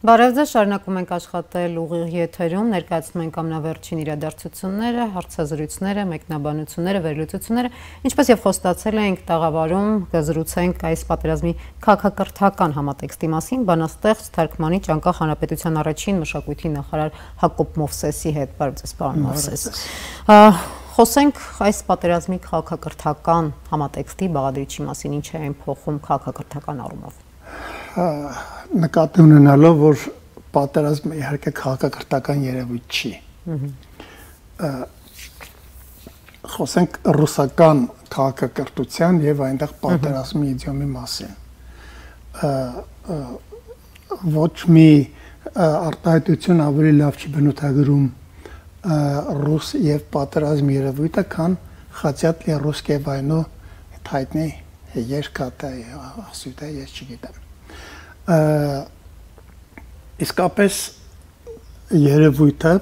Բարև ձեզ, շարունակում ենք աշխատել ուղիղ եթերում, ներկայացնում ենք ամենավերջին իրադարձությունները, հարցազրույցները, մեկնաբանությունները, վերլուծությունները, ինչպես եւ խոստացել ենք տաղավարում կզրուցենք այս պատերազմի քաղաքակրթական համատեքստի մասին, բանաստեղծ թարգմանիչ անկախ հանրապետության առաջին մշակույթի նախարար Հակոբ Մովսեսի հետ։ Բարև ձեզ, պարոն Մովսես։ Խոսենք այս պատերազմի քաղաքակրթական համատեքստի բաղադրիչի մասին, ինչ է այն փոխում քաղաքակրթական առումով։ Նկատի ունենալով, որ պատերազմը իհարկե քաղաքակրթական երևույթ չի։ Խոսենք ռուսական քաղաքակրթության եւ այնտեղ պատերազմի իդիոմի մասին։ Ոչ մի արտահայտություն ավելի լավ չի բնութագրում ռուս եւ պատերազմի երևույթը, քան «Хотят русские войну» հայտնի երկաթը, ասույթը, ես չգիտեմ։ Իսկապես երևույթը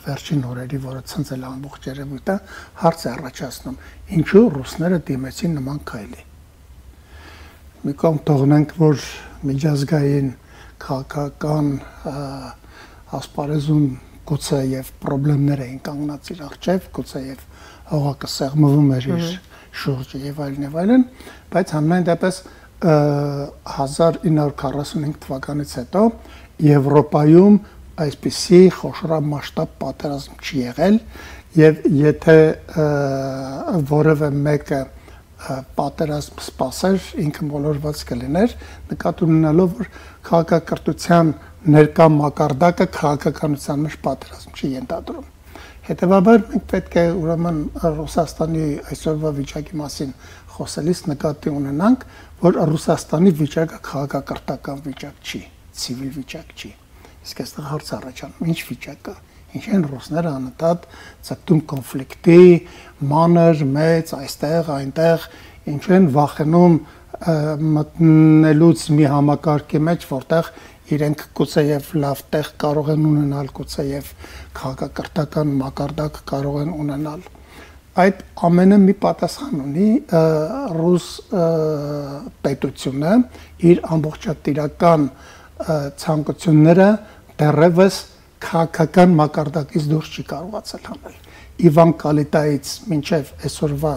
վերջին օրերի, որը ցնցել ամբողջ երևույթը, հարց է առաջացնում, ինչու ռուսները դիմեցին նման քայլի։ Մի կողմ թողնենք, որ միջազգային քաղաքական ասպարեզում գուցե եւ խնդիրներ էին կանգնած իր առջև, գուցե եւ հողակը սեղմվում էր իր շուրջը եւ այլն, բայց համենայն դեպս 1945 թվականից հետո Եվրոպայում այսպիսի խոշորամասշտաբ պատերազմ չի եղել եւ եթե որևէ մեկը պատերազմ սպասեր, ինքը մոլորված կլիներ, նկատի ունենալով, որ քաղաքակրթության ներկա մակարդակը քաղաքականության մեջ պատերազմ չի ենթադրում։ Հետևաբար մենք պետք է ուրեմն Ռուսաստանի այսօրվա վիճակի մասին խոսելիս նկատի ունենանք, որ Ռուսաստանի վիճակը քաղաքակրթական վիճակ չի, ցիվիլ վիճակ չի։ Իսկ այստեղ հարց առաջանում, ինչ վիճակ է, ինչ են ռուսները անընդհատ ցկտում կոնֆլիկտի, մանր, մեծ, այստեղ, այնտեղ, ինչ են վախենում մտնելուց մի համակարգի մեջ, որտեղ իրենք գուցե եւ լավ տեղ կարող են ունենալ, գուցե եւ քաղաքակրթական մակարդակ կարող են ունենալ։ Այդ ամենը մի պատասխան ունի ռուս պետությունը իր ամբողջատիրական ցանկությունները դեռևս քաղաքական մակարդակից դուրս չի կարողացել հանել։ Իվան Կալիտայից մինչև այսօրվա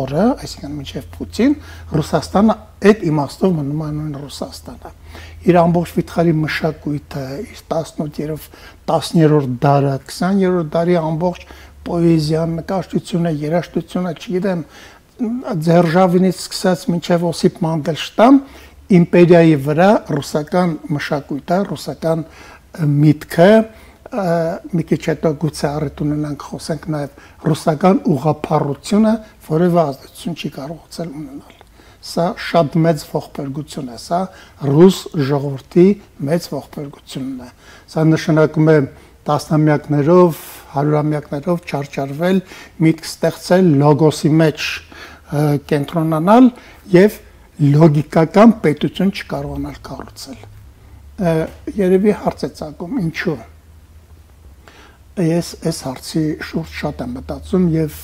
օրը, այսինքն մինչև Պուտին, Ռուսաստանը այդ իմաստով մնում է նույն Ռուսաստանը։ Իր ամբողջ վիթխարի մշակույթը, իր 18-րդ, 10-րդ դարը, 20-րդ դարի ամբողջ պոեզիան, նկարչությունը, երաժշտությունը, չգիտեմ, Ձերժավինից սկսած մինչև Օսիպ Մանդելշտամ, իմպերիայի վրա ռուսական մշակույթը, ռուսական միտքը, մի քիչ հետո գուցե առիթ ունենանք խոսենք նաև ռուսական ուղղափառությունը, որևէ ազդեցություն չի կարողացել ունենալ։ Սա շատ մեծ ողբերգություն է, սա ռուս ժողովրդի մեծ ողբերգությունն է։ Սա նշանակում է տասնամյակներով, հարյուրամյակներով չարչարվել, միտք ստեղծել, լոգոսի մեջ կենտրոնանալ եւ լոգիկական պետություն չկարողանալ կառուցել։ Երևի հարց է ցակում, ինչու։ Ես այս հարցի շուրջ շատ եմ մտածում եւ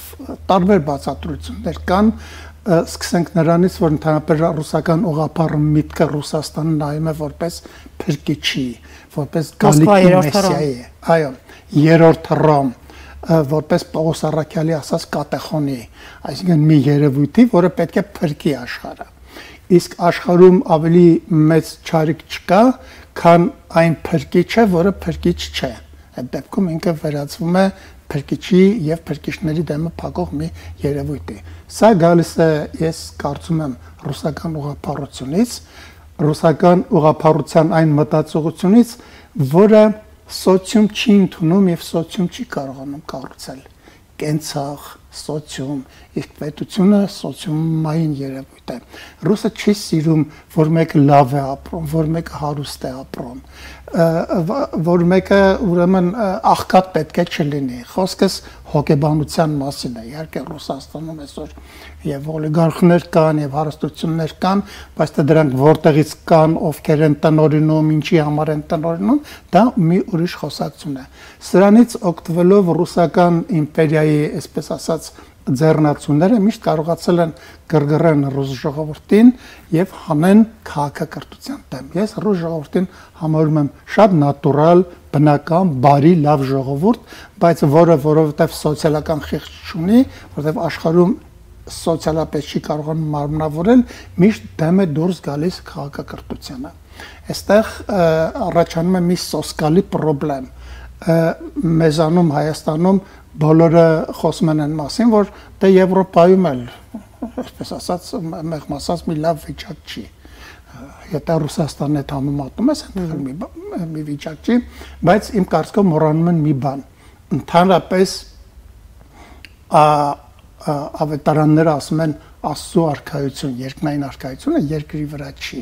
տարբեր բացատրություններ կան, սկսենք նրանից, որ ընդհանրապես ռուսական ուղղափառ միտքը Ռուսաստանը նայում է որպես փրկիչի, որպես գալիքի մեսիայի, այո, երրորդ Ռոմ, որպես Պողոս Առաքյալի ասած կատեխոնի, այսինքն մի երևույթի, որը պետք է փրկի աշխարհը։ Իսկ աշխարհում ավելի մեծ չարիք չկա, քան այն փրկիչը, որը փրկիչ չէ։ Այդ դեպքում ինքը վերածվում է փրկիչի եւ փրկիչների դեմը փակող մի երևույթի։ Սա գալիս է, ես կարծում եմ, ռուսական ուղղափառությունից, ռուսական ուղղափառության այն մտածողությունից, որը սոցիում չի ընդունում եւ սոցիում չի կարողանում կառուցել։ Կենցաղ, սոցիում, իսկ պետությունը սոցիումային երևույթ է։ Ռուսը չի սիրում, որ մեկը լավ է ապրում, որ մեկը հարուստ է ապրում, որ մեկը ուրեմն աղքատ պետք է չլինի։ Խոսքս հոգեբանության մասին է։ Իհարկե Ռուսաստանում այսօր եւ օլիգարխներ կան եւ հարստություններ կան, բայց դրանք որտեղից կան, ովքեր են տնօրինում, ինչի համար են տնօրինում, դա մի ուրիշ խոսակցություն է։ Սրանից օգտվելով ռուսական իմպերիայի, այսպես ասած, ձեռնացուները միշտ կարողացել են գրգռեն ռուս ժողովրդին եւ հանեն քաղաքակրթության դեմ։ Ես ռուս ժողովրդին համարում եմ շատ նատուրալ, բնական, բարի, լավ ժողովուրդ, բայց որովհետեւ սոցիալական խիղճ չունի, որովհետեւ աշխարհում սոցիալապես չի կարողանում մարմնավորել, միշտ դեմ է դուրս գալիս քաղաքակրթությանը։ Այստեղ առաջանում է մի սոսկալի խնդրեմ։ Մեզանում Հայաստանում բոլորը խոսում են այն մասին, որ դե Եվրոպայում էլ, այսպես ասած, մեղմ ասած, մի լավ վիճակ չի։ Եթե Ռուսաստանն հետ համեմատում ես, այնտեղ մի վիճակ չի, բայց իմ կարծիքով մոռանում են մի բան։ Ընդհանրապես ավետարանները ասում են Աստծո արքայություն, երկնային արքայությունը երկրի վրա չի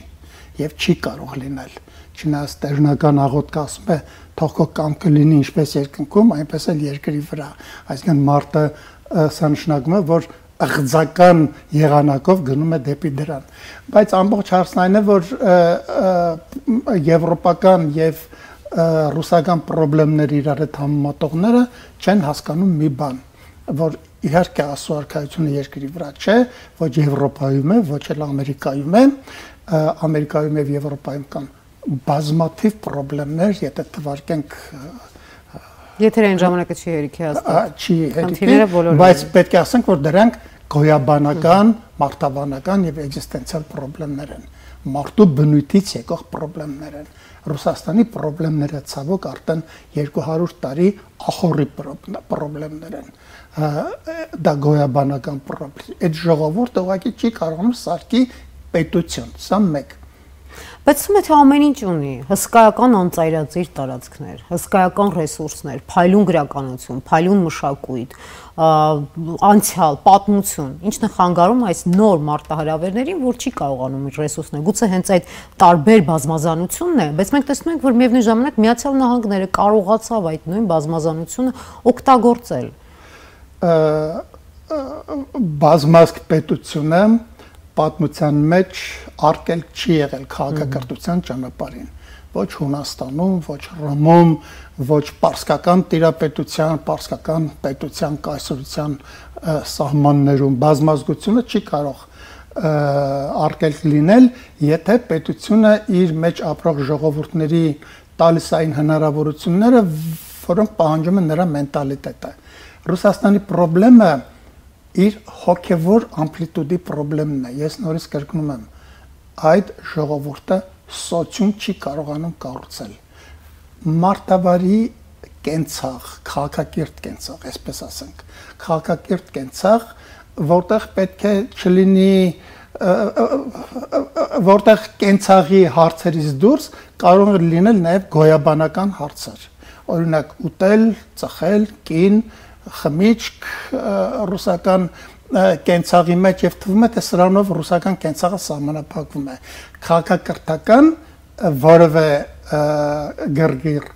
եւ չի կարող լինել։ Չնայած տերնական աղոթքը ասում է թող քո կամքը լինի ինչպես երկնքում, այնպես էլ երկրի վրա։ Այսինքն մարդը սա նշանակում է, որ աղձական եղանակով գնում է դեպի դրան։ Բայց ամբողջ հարցն այն է, որ եվրոպական եւ ռուսական խնդիրները իրար հետ համեմատողները չեն հասկանում մի բան, որ իհարկե Աստծո արքայությունը երկրի վրա չէ, ոչ Եվրոպայում է, ոչ էլ Ամերիկայում է, Ամերիկայում եւ Եվրոպայում կան բազմաթիվ խնդիրներ, եթե թվարկենք Եթերային ժամանակը չի հերիքի հաստատ։ Չի հերիքի, բայց պետք է ասենք, որ դրանք գոյաբանական, մարդաբանական եւ էգզիստենցիալ խնդիրներ են։ Մարդու բնույթից եկող խնդիրներ են։ Ռուսաստանի խնդիրները ցավոք արդեն 200 տարի ախորի խնդիրներ են։ Դա գոյաբանական խնդիր։ Այդ ժողովուրդը ուղղակի չի կարողանում սարքի պետություն, սա մեկ։ Բայց սումեթ ամեն ինչ ունի, հսկայական անծայրածիր տարածքներ, հսկայական ռեսուրսներ, փայլուն գրականություն, փայլուն մշակույթ, անցյալ, պատմություն, ինչն է խանգարում այս նոր մարտահրավերներին, որ չի կարողանում իր ռեսուրսները, գուցե հենց այդ տարբեր բազմազանությունն է, բայց մենք տեսնում ենք, որ միևնույն ժամանակ Միացյալ Նահանգները կարողացավ այդ նույն բազմազանությունը օգտագործել։ Բազմազգ պետությունը պատմության մեջ արկել չի եղել քաղաքակրթության ճանապարհին, ոչ Հունաստանում, ոչ Ռոմում, ոչ պարսկական տիրապետության, պարսկական պետության կայսրության սահմաններում բազմազգությունը չի կարող արկել լինել, եթե պետությունը իր մեջ ապրող ժողովուրդների տալիս այն հնարավորությունները, որոնք պահանջում են նրա մենտալիտետը։ Ռուսաստանի խնդրը իր հոգևոր ամպլիտուդի խնդիրն է։ Ես նորից կրկնում եմ, այդ ժողովուրդը սոցիում չի կարողանում կառուցել։ Մարտավարի կենցաղ, քաղաքակիրթ կենցաղ, այսպես ասենք, քաղաքակիրթ կենցաղ, որտեղ պետք է չլինի, որտեղ կենցաղի հարցերից դուրս կարող է լինել նաև գոյաբանական հարցեր։ Օրինակ, ուտել, ծխել, կին, խմիչք ռուսական կենցաղի մեջ եւ թվում է թե սրանով ռուսական կենցաղը սահմանափակվում է քաղաքակրթական որևէ գրգիր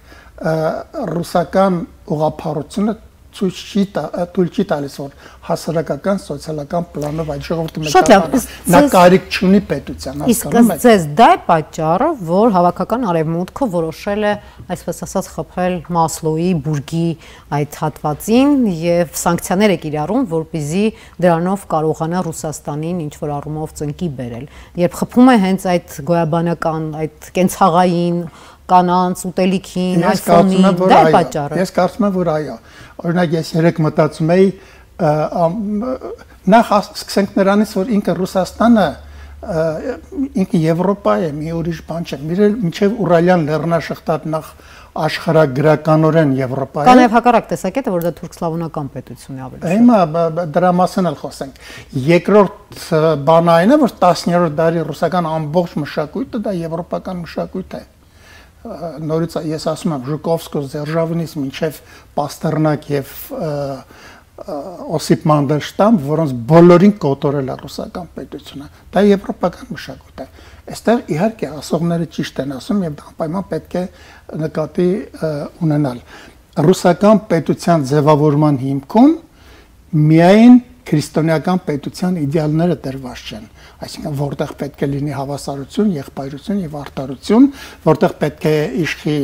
ռուսական ուղղափառությունը թույլ չի տալիս որ հասարակական սոցիալական պլանով այդ ժողովուրդը մեջ նա կարիք չունի պետության հասկանում եք։ Իսկ ձեզ դա է պատճառը, որ հավաքական արևմուտքը որոշել է, այսպես ասած, խփել Մասլոուի բուրգի այդ հատվածին եւ սանկցիաներ է կիրառում, որպեսզի դրանով կարողանա Ռուսաստանին ինչ որ առումով ծնկի բերել։ Երբ խփում է հենց այդ գոյաբանական, այդ կենցաղային կանանց ուտելիքին, այֆոնին, դա է պատճառը։ Ես կարծում եմ, որ այո։ Օրինակ ես երեք մտածում էի, նախ սկսենք նրանից, որ ինքը Ռուսաստանը, ինքը Եվրոպա է, մի ուրիշ բան չէ։ Մինչև Ուրալյան լեռնաշղթան նախ աշխարհագրականորեն Եվրոպա է։ Կա նաև հակառակ տեսակետը, որ դա թուրք-սլավոնական պետություն է ավելի։ Հիմա դրա մասին էլ խոսենք։ Երկրորդ բանը այն է, որ 10-րդ դարի ռուսական ամբողջ մշակույթը դա եվրոպական մշակույթ է։ Նորից ես ասում եմ Ժուկովսկու Ձերժավնից մինչև Պաստերնակ եւ Օսիպ Մանդելշտամ, որոնց բոլորին կոտորել է ռուսական պետությունը։ Դա եվրոպական մշակույթ է։ Այստեղ իհարկե ասողները ճիշտ են ասում եւ դա անպայման պետք է նկատի ունենալ։ Ռուսական պետության ձևավորման հիմքում միայն քրիստոնեական պետության իդեալները դրված չեն, այսինքն որտեղ պետք է լինի հավասարություն, եղբայրություն եւ արդարություն, որտեղ պետք է իշխի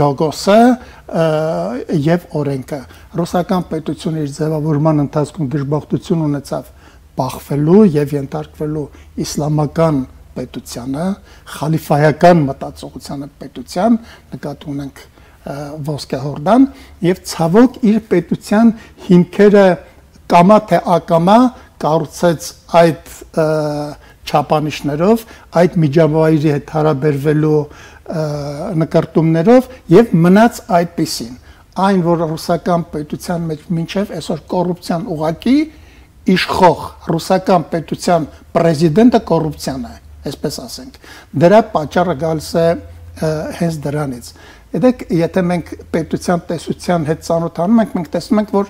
լոգոսը եւ օրենքը։ Ռուսական պետությունը իր ձևավորման ընթացքում դժբախտություն ունեցավ բախվելու եւ ենթարկվելու իսլամական պետությանը, խալիֆայական մտածողությանը պետության, նկատի ունենք ոսկե եւ ցավոք իր պետության հիմքերը կամա թե ակամա կառուցեց այդ չափանիշներով, այդ միջավայրի հետ հարաբերվելու նկարտումներով եւ մնաց այդպիսին։ Այն, որ ռուսական պետության մեջ մինչեւ այսօր կոռուպցիան ուղակի իշխող ռուսական պետության պրեզիդենտը կոռուպցիան է, այսպես ասենք։ Դրա պատճառը գալիս է հենց դրանից։ Դեք եթե մենք պետության տեսության հետ ծանոթանում ենք, մենք տեսնում ենք, որ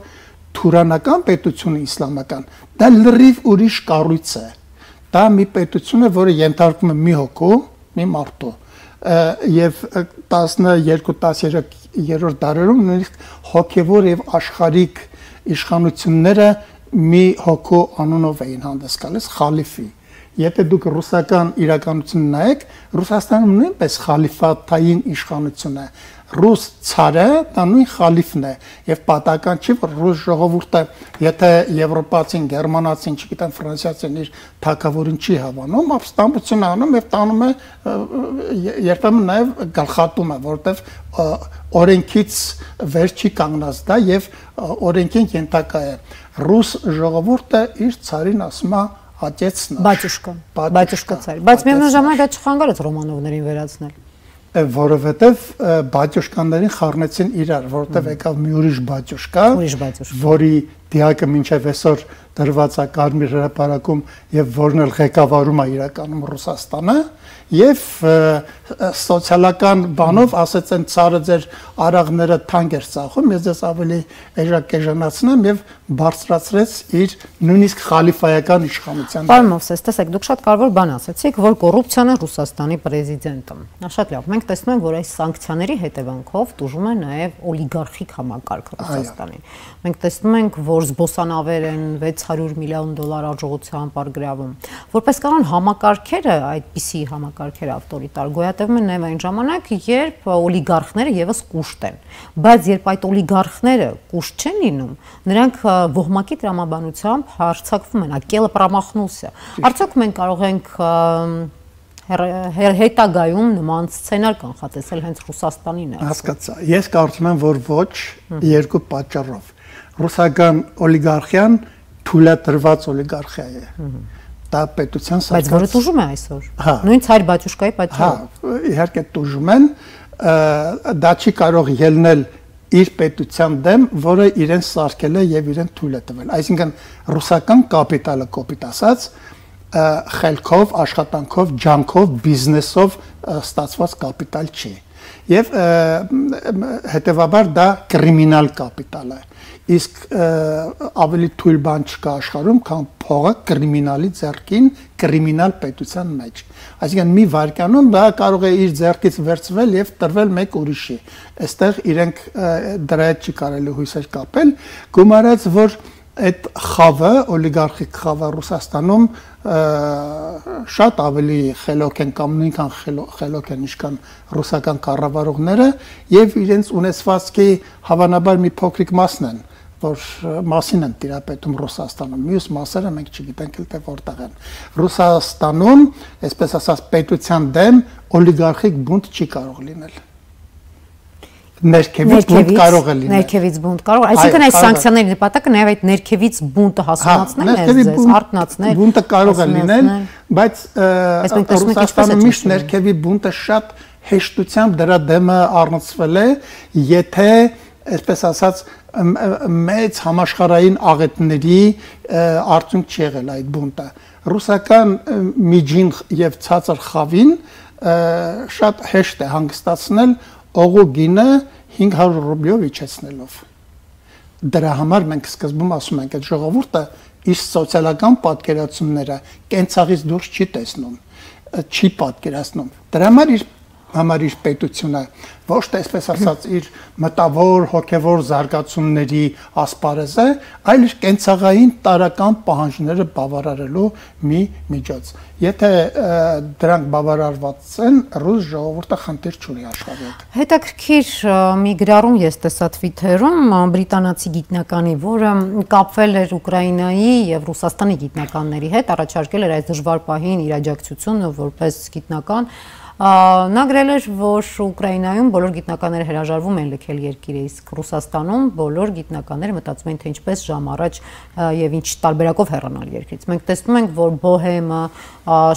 թուրանական պետությունը իսլամական, դա լրիվ ուրիշ կառույց է։ Դա մի պետություն է, որը ենթարկվում է մի հոգու, մի մարդու։ Եվ 12-13-րդ դարերում նույնիսկ հոգևոր եւ աշխարհիկ իշխանությունները մի հոգու անունով էին հանդես գալիս, խալիֆի։ Եթե դուք ռուսական իրականությունը նայեք, Ռուսաստանում նույնպես խալիֆաթային իշխանություն է։ Ռուս ցարը դա նույն խալիֆն է եւ պատահական չի, որ ռուս ժողովուրդը, եթե եվրոպացին, գերմանացին, չգիտեմ, ֆրանսիացին իր թագավորին չի հավանում, ապստամբություն անում եւ տանում է երբեմն նաեւ գլխատում է, որովհետեւ օրենքից վեր չի կանգնած դա եւ օրենքին ենթակա է։ Ռուս ժողովուրդը իր ցարին ասում է Բաճուշկա ցար։ Բայց միևնույն ժամանակ դա չխանգարեց Ռոմանովներին վերացնել։ Որովհետև բաճուշկաններին խառնեցին իրար, որովհետև եկավ մի ուրիշ բաճուշկա, որի դիակը մինչև այսօր դրված է Կարմիր հրապարակում եւ որն էլ ղեկավարում է իրականում Ռուսաստանը եւ սոցիալական բանով ասեցեն ցարը ձեր արաղները թանկ էր ծախում, ես ձեզ ավելի էժանացնեմ եւ բարձրացրեց իր նույնիսկ խալիֆայական իշխանության։ Պարոն Մովսես, տեսեք, դուք շատ կարևոր բան ասացիք, որ կոռուպցիան է Ռուսաստանի պրեզիդենտը։ Շատ լավ, մենք տեսնում ենք, որ այս սանկցիաների հետևանքով տուժում է նաեւ օլիգարխիկ համակարգը Ռուսաստանին։ Մենք տեսնում ենք, որ զբոսանավեր են $600 միլիոն արժողությամբ արգրավում։ Որպես կանոն համակարգերը, այդպիսի համակարգերը ավտորիտար գոյատևում են նաեւ այն ժամանակ, երբ օլիգարխները եւս կուշտ են։ Բայց երբ այդ օլիգարխները կուշտ չեն լինում, նրանք ոհմակի տրամաբանությամբ հարձակվում են, ակելը պրամախնուսը։ Արդյոք մենք կարող ենք հետագայում նման սցենար կանխատեսել հենց Ռուսաստանին։ Հասկացա։ Ես կարծում եմ, որ ոչ, երկու պատճառով։ Ռուսական օլիգարխիան թույլատրված օլիգարխիա է։ Դա պետության սարքած։ Բայց որը տուժում է այսօր։ Նույն ցար բաճուշկայի պատճառով։ Հա, իհարկե տուժում են, դա չի կարող ելնել իր պետության դեմ, որը իրեն սարքել է եւ իրեն թույլ է տվել։ Այսինքն ռուսական կապիտալը, կոպիտ ասած, խելքով, աշխատանքով, ջանքով, բիզնեսով ստացված կապիտալ չի։ Եվ հետեւաբար դա կրիմինալ կապիտալ է։ Իսկ ավելի թույլ բան չկա աշխարհում, քան փողը կրիմինալի ձեռքին, կրիմինալ պետության մեջ։ Այսինքն մի վարկյանում դա կարող է իր ձեռքից վերցվել եւ տրվել մեկ ուրիշի։ Այստեղ իրենք դրա հետ չի կարելի հույսեր կապել, գումարած որ այդ խավը, օլիգարխիկ խավը Ռուսաստանում շատ ավելի խելոք են կամ նույնքան խելոք են ինչքան ռուսական կառավարողները եւ իրենց ունեցվածքի հավանաբար մի փոքրիկ մասն են, որ մասին են տիրապետում Ռուսաստանում, մյուս մասերը մենք չգիտենք էլ թե որտեղ են։ Ռուսաստանում, այսպես ասած, պետության դեմ օլիգարխիկ բունտ չի կարող լինել։ Ներքևից բունտ կարող է լինել։ Ներքևից բունտ կարող, այսինքն այս սանկցիաների նպատակը նաև այդ ներքևից բունտը հասունացնելն է, ձեզ արտնացնել։ Բունտը կարող է լինել, բայց Ռուսաստանում միշտ ներքևի բունտը շատ հեշտությամբ դրա դեմը առնցվել է, եթե, այսպես ասած, մեծ համաշխարհային աղետների արդյունք չի եղել այդ բունտը։ Ռուսական միջին եւ ցածր խավին շատ հեշտ է հանգստացնել օղուգինը 500 ռուբլյով իջեցնելով։ Դրա համար մենք սկզբում ասում ենք, այդ ժողովուրդը իր սոցիալական պատկերացումները կենցաղից դուրս չի տեսնում, չի պատկերացնում։ Դրա համար իր համար իր պետությունը ոչ թե այսպես ասած իր մտավոր հոգևոր զարգացումների ասպարեզը, այլ իր կենցաղային տարական պահանջները բավարարելու մի միջոց։ Եթե դրանք բավարարված են, ռուս ժողովուրդը խնդիր չունի աշխարհի հետ։ Հետաքրքիր մի գրառում ես տեսա Twitter-ում բրիտանացի գիտնականի, որը կապվել էր Ուկրաինայի եւ Ռուսաստանի գիտնականների հետ, առաջարկել էր այս դժվար պահին իր աջակցությունը որպես գիտնական։ Նա գրել էր, որ Ուկրաինայում բոլոր գիտնականները հրաժարվում են լքել երկիրը, իսկ Ռուսաստանում բոլոր գիտնականները մտածում են, թե ինչպես ժամ առաջ եւ ինչ տարբերակով հեռանալ երկրից։ Մենք տեսնում ենք, որ բոհեմը,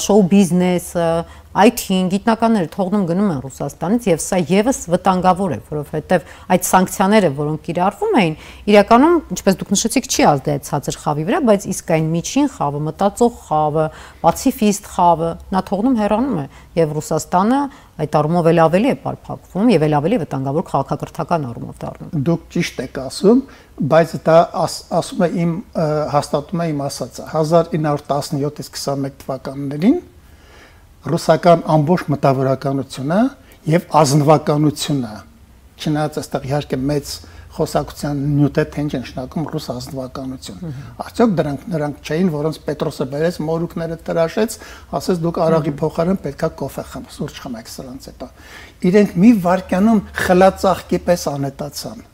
շոու բիզնեսը, IT-ին գիտնականները թողնում գնում են Ռուսաստանից եւ սա եւս վտանգավոր է, որովհետեւ այդ սանկցիաները, որոնք կիրառվում էին, իրականում, ինչպես դուք նշեցիք, չի ազդել ցածր խավի վրա, բայց իսկ այն միջին խավը, մտածող խավը, պացիֆիստ խավը, նա թողնում հեռանում է եւ Ռուսաստանը այդ առումով էլ ավելի է պարփակվում եւ էլ ավելի վտանգավոր քաղաքակրթական առումով դառնում։ Դուք ճիշտ եք ասում, բայց դա ասում է իմ հաստատում է իմ ասածը 1917-ից 21 թվականներին ռուսական ամբողջ մտավորականությունը եւ ազնվականությունը, չնայած այստեղ իհարկե մեծ խոսակցության նյութ է, թե ինչ է նշանակում ռուս ազնվականություն։ Արդյոք նրանք չէին, որոնց Պետրոսը բերեց, մորուքները տրաշեց, ասեց դուք արաղի փոխարեն պետքա կոֆե խմեք, սուրճ խմեք սրանց հետո։ Իրենք մի վայրկյանում խլածաղկի պես անետացան։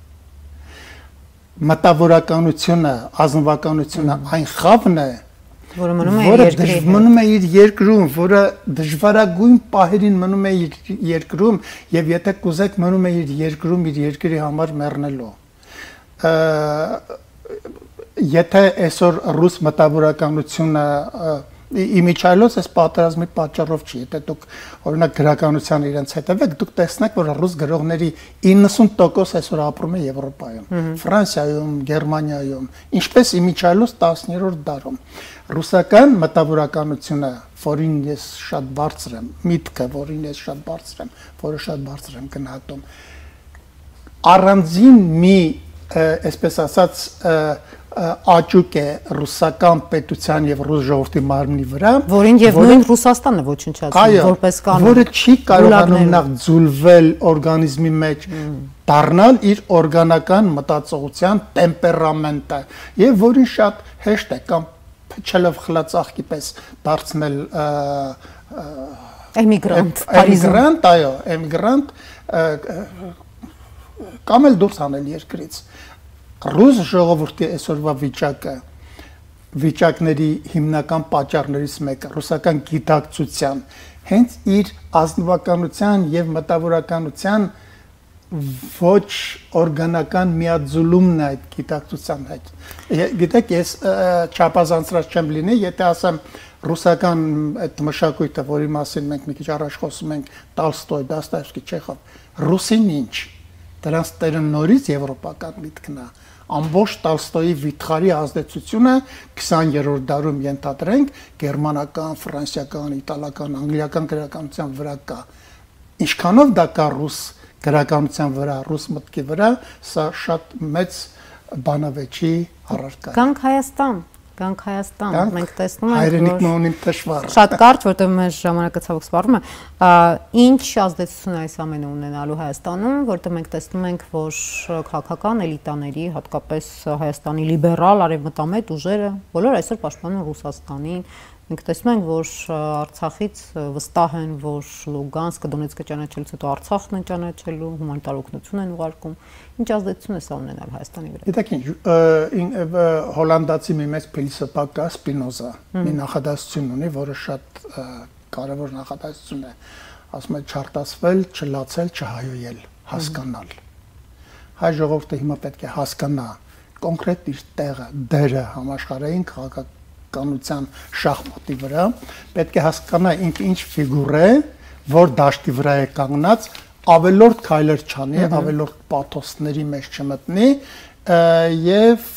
Մտավորականությունը, ազնվականությունը այն խավն է, որը մնում է իր երկրում, որը դժվարագույն պահերին մնում է իր երկրում եւ եթե կուզեք մնում է իր երկրում իր երկրի համար մեռնելու։ Եթե այսօր ռուս մտավորականությունը իմիջայլոց այս պատերազմի պատճառով չի, եթե դուք օրինակ գրականության իրենց հետևեք, դուք տեսնեք, որ ռուս գրողների 90% այսօր ապրում է Եվրոպայում, Ֆրանսիայում, Գերմանիայում, ինչպես իմիջայլոց 10-րդ դարում։ Ռուսական մտավորականությունը, որին ես շատ բարձր եմ, միտքը, որին ես շատ բարձր եմ, որը շատ բարձր եմ գնահատում, առանձին մի, այսպես ասած, աճուկ է ռուսական պետության եւ ռուս ժողովրդի մարմնի վրա, որին եւ նույն Ռուսաստանը ոչնչացնում որպես կանոն, որը չի կարողանում նախ ձուլվել օրգանիզմի մեջ, դառնալ իր օրգանական մտածողության տեմպերամենտը եւ որին շատ հեշտ է կամ փչելով խլածաղկի պես դարձնել էմիգրանտ, այո, էմիգրանտ կամ էլ դուրս անել երկրից։ Ռուս ժողովրդի այսօրվա վիճակների հիմնական պատճառներից մեկը ռուսական գիտակցության հենց իր ազնվականության եւ մտավորականության ոչ օրգանական միաձուլումն է այդ գիտակցության հետ։ Գիտեք, ես չափազանցրած չեմ լինի, եթե ասեմ ռուսական այդ մշակույթը, որի մասին մենք մի քիչ առաջ խոսում ենք, Տոլստոյ, Դոստոևսկի, Չեխով, ռուսին ինչ, դրանց տերը նորից եվրոպական միտքն է։ Ամբողջ Տոլստոյի վիթխարի ազդեցությունը 20-րդ դարում ենթադրենք գերմանական, ֆրանսիական, իտալական, անգլիական գրականության վրա կա։ Ինչքանով դա կա ռուս գրականության վրա, ռուս մտքի վրա, սա շատ մեծ բանավեճի առարկա է։ Գանք Հայաստան, մենք տեսնում ենք, հայրենիքն ունի դժվար։ Շատ կարճ, որտեղ մեր ժամանակը ցավոք սպառում է, ինչ ազդեցություն է այս ամենը ունենալու Հայաստանում, որտեղ մենք տեսնում ենք, որ քաղաքական էլիտաների, հատկապես Հայաստանի լիբերալ արևմտամետ ուժերը, բոլոր այսօր պաշտպանում Ռուսաստանին։ Մենք տեսնում ենք, որ Արցախից վստահ են, որ Լուգանսկը, Դոնեցկը ճանաչելուց հետո Արցախն են ճանաչելու, հումանիտար օգնություն են ուղարկում։ Ինչ ազդեցություն է սա ունենալ Հայաստանի վրա։ Գիտեք ինչ, հոլանդացի մի մեծ փիլիսոփա կա Սպինոզա, մի նախադասություն ունի, որը շատ կարևոր նախադասություն է։ Ասում է չարտասվել, չլացել, չհայոյել, հասկանալ։ Հայ ժողովուրդը հիմա պետք է հասկանա կոնկրետ իր տեղը, դերը համաշխարհային քաղաքականության շախմատի վրա, պետք է հասկանա ինքը ինչ ֆիգուր է, որ դաշտի վրա է կանգնած, ավելորդ քայլեր չանի, ավելորդ պաթոսների մեջ չմտնի եւ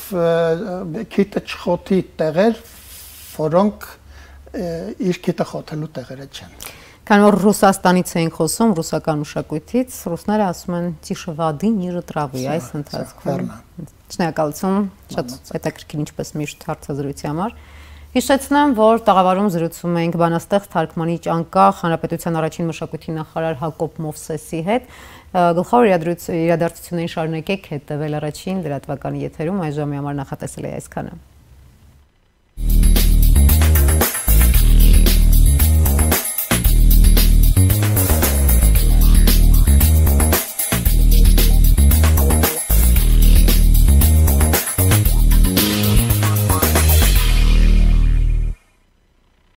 քիթը չխոթի տեղեր, որոնք իր քիթը խոթելու տեղերը չեն։ Քանի որ Ռուսաստանից ենք խոսում, ռուսական մշակույթից, ռուսները ասում են «Тише воды, ниже травы» այս ընթացքում։ Շնորհակալություն, շատ հետաքրքիր ինչպես միշտ հարցազրույցի համար։ Հիշեցնեմ, որ տաղավարում զրուցում ենք բանաստեղծ թարգմանիչ անկախ Հանրապետության առաջին մշակույթի նախարար Հակոբ Մովսեսի հետ։ Գլխավոր իրադարձություններին շարունակեք հետևել առաջին լրատվականի եթերում, այս ժամի համար նախատեսել է այսքանը։